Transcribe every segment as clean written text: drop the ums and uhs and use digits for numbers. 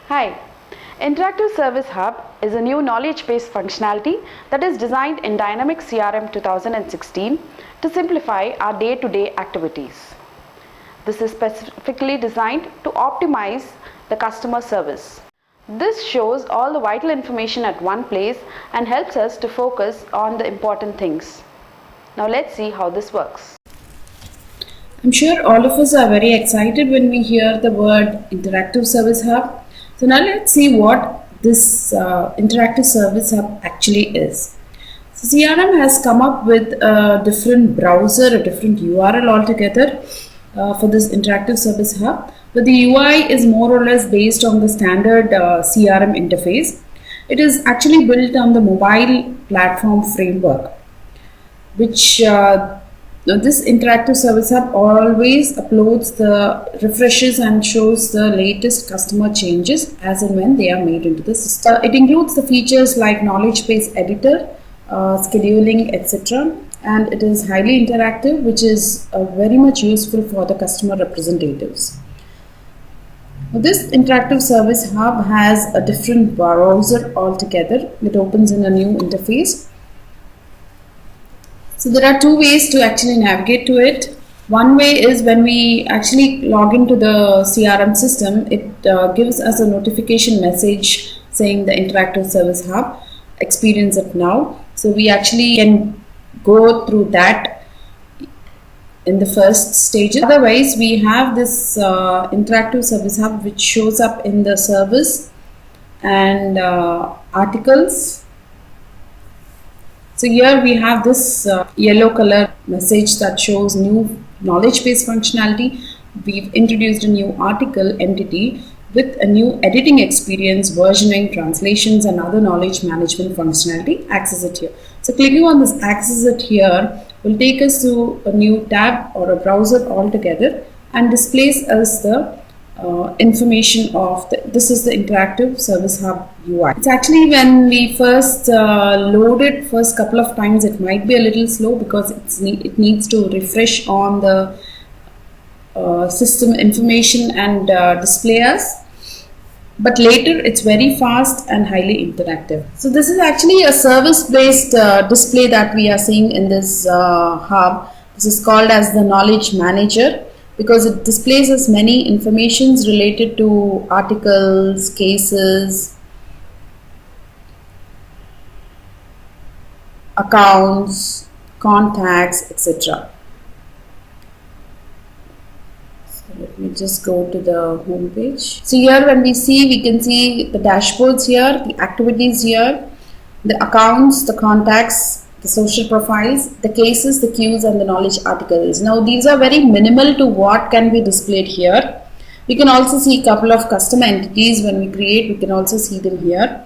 Hi, Interactive Service Hub is a new knowledge-based functionality that is designed in Dynamics CRM 2016 to simplify our day-to-day activities. This is specifically designed to optimize the customer service. This shows all the vital information at one place and helps us to focus on the important things. Now let's see how this works. I'm sure all of us are very excited when we hear the word Interactive Service Hub. So now let's see what this Interactive Service Hub actually is. So CRM has come up with a different browser, a different URL altogether for this Interactive Service Hub. But the UI is more or less based on the standard CRM interface. It is actually built on the mobile platform framework, which this interactive service hub always uploads the refreshes and shows the latest customer changes as and when they are made into the system. It includes the features like knowledge base editor, scheduling, etc. And it is highly interactive, which is very much useful for the customer representatives. This interactive service hub has a different browser altogether. It opens in a new interface. So there are two ways to actually navigate to it. One way is when we actually log into the CRM system, it gives us a notification message saying the Interactive Service Hub, experience it now. So we actually can go through that in the first stage. Otherwise, we have this Interactive Service Hub which shows up in the service and articles. So here we have this yellow color message that shows new knowledge base functionality. We've introduced a new article entity with a new editing experience, versioning, translations and other knowledge management functionality. Access it here. So clicking on this access it here will take us to a new tab or a browser altogether and displays us the information of this is the Interactive Service Hub UI. It's actually when we first load it, first couple of times it might be a little slow because it needs to refresh on the system information and display us. But later it's very fast and highly interactive. So this is actually a service-based display that we are seeing in this hub. This is called as the Knowledge Manager, because it displays us many informations related to articles, cases, accounts, contacts, etc. So let me just go to the home page. So here when we can see the dashboards here, the activities here, the accounts, the contacts, the social profiles, the cases, the queues and the knowledge articles. Now these are very minimal to what can be displayed here. We can also see a couple of custom entities when we create, we can also see them here.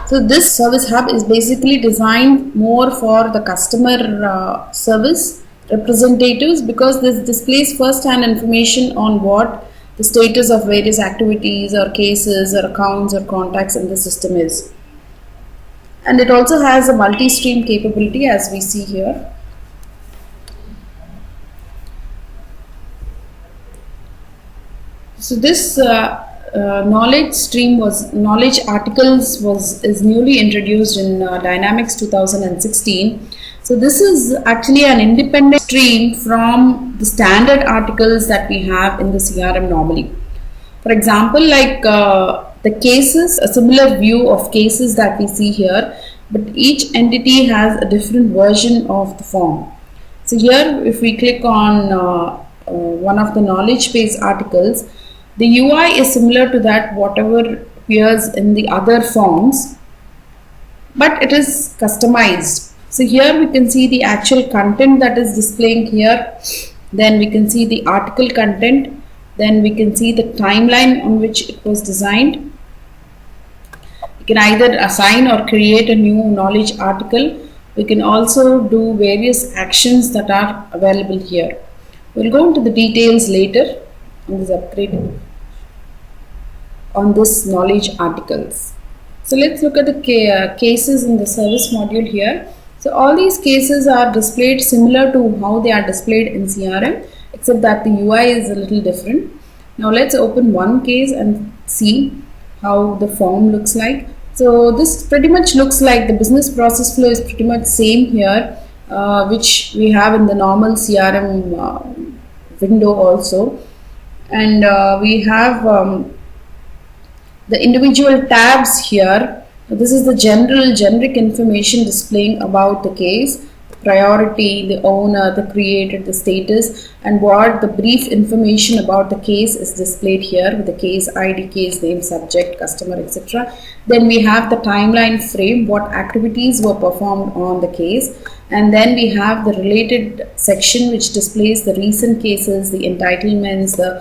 So this service hub is basically designed more for the customer service representatives, because this displays first-hand information on what the status of various activities or cases or accounts or contacts in the system is. And it also has a multi-stream capability as we see here. So this knowledge articles is newly introduced in Dynamics 2016. So this is actually an independent stream from the standard articles that we have in the CRM normally. For example, like the cases, a similar view of cases that we see here, but each entity has a different version of the form. So here if we click on one of the knowledge base articles, the UI is similar to that whatever appears in the other forms, but it is customized. So here we can see the actual content that is displaying here, then we can see the article content, then we can see the timeline on which it was designed. We can either assign or create a new knowledge article. We can also do various actions that are available here. We'll go into the details later on this upgrade on this knowledge articles. So let's look at the cases in the service module here. So all these cases are displayed similar to how they are displayed in CRM, except that the UI is a little different. Now let's open one case and see how the form looks like. So this pretty much looks like the business process flow is pretty much same here, which we have in the normal CRM window also. And we have the individual tabs here. This is the generic information displaying about the case, priority, the owner, the creator, the status, and what the brief information about the case is displayed here with the case ID, case name, subject, customer, etc. Then we have the timeline frame, what activities were performed on the case, and then we have the related section which displays the recent cases, the entitlements, the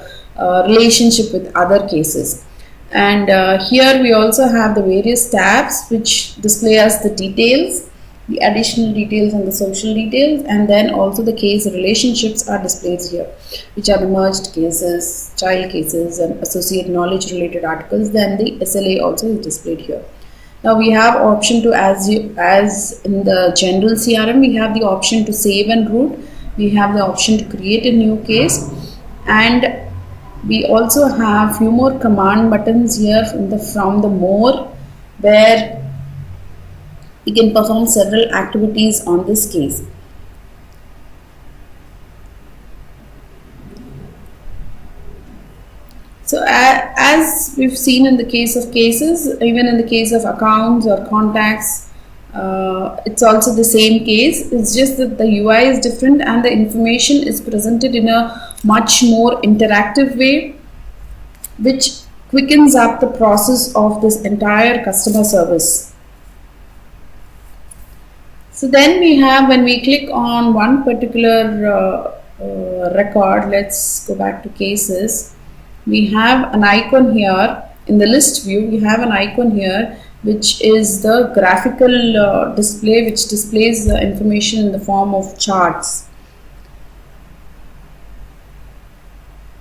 relationship with other cases. And here we also have the various tabs which display us the details, the additional details and the social details, and then also the case relationships are displayed here, which are the merged cases, child cases, and associate knowledge related articles. Then the SLA also is displayed here. Now we have option to, as in the general CRM, we have the option to save and route. We have the option to create a new case, and we also have few more command buttons here from the more, where we can perform several activities on this case. So as we've seen in the case of cases, even in the case of accounts or contacts, it's also the same case. It's just that the UI is different and the information is presented in a much more interactive way, which quickens up the process of this entire customer service. So then we have, when we click on one particular record, let's go back to cases, we have an icon here in the list view. We have an icon here which is the graphical display, which displays the information in the form of charts.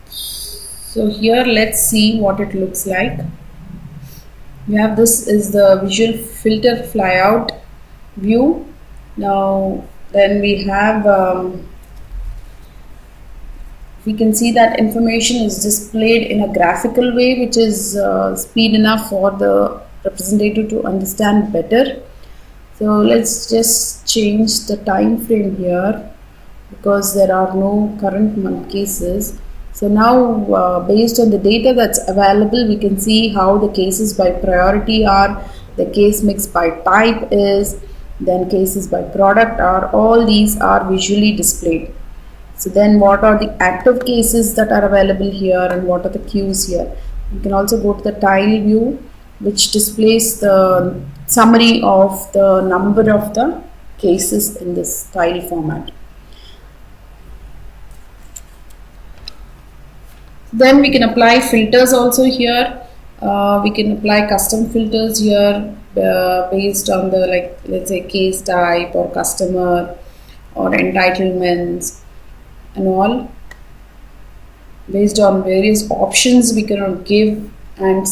So here let's see what it looks like. We have, this is the visual filter flyout view. Now then we have we can see that information is displayed in a graphical way, which is speed enough for the representative to understand better. So let's just change the time frame here, because there are no current month cases. So now based on the data that's available, we can see how the cases by priority are, the case mix by type is, then cases by product are, all these are visually displayed. So then what are the active cases that are available here and what are the queues here. You can also go to the tile view, which displays the summary of the number of the cases in this tile format. Then we can apply filters also here. We can apply custom filters here based on the, like, let's say case type or customer or entitlements and all. Based on various options, we can give and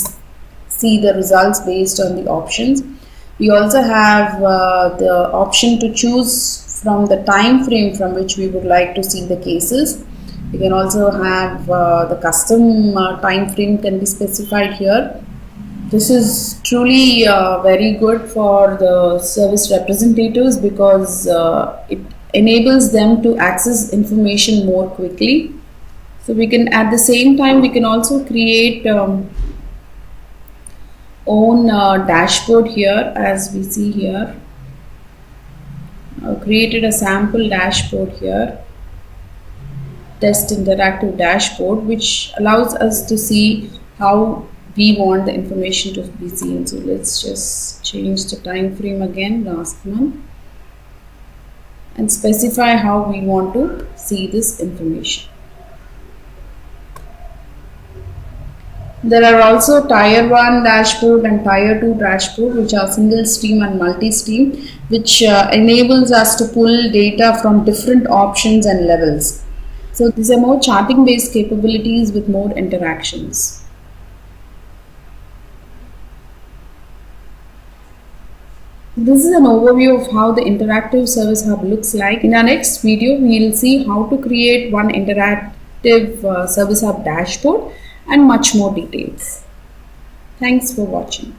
see the results based on the options. We also have the option to choose from the time frame from which we would like to see the cases. We can also have the custom time frame can be specified here. This is truly very good for the service representatives, because it enables them to access information more quickly. So we can, at the same time, we can also create own dashboard here, as we see here. Created a sample dashboard here, test interactive dashboard, which allows us to see how we want the information to be seen. So let's just change the time frame again, last month, and specify how we want to see this information. There are also tier 1 dashboard and tier 2 dashboard, which are single stream and multi-stream, which enables us to pull data from different options and levels. So these are more charting based capabilities with more interactions. This is an overview of how the interactive service hub looks like. In our next video, we will see how to create one interactive service hub dashboard and much more details. Thanks for watching.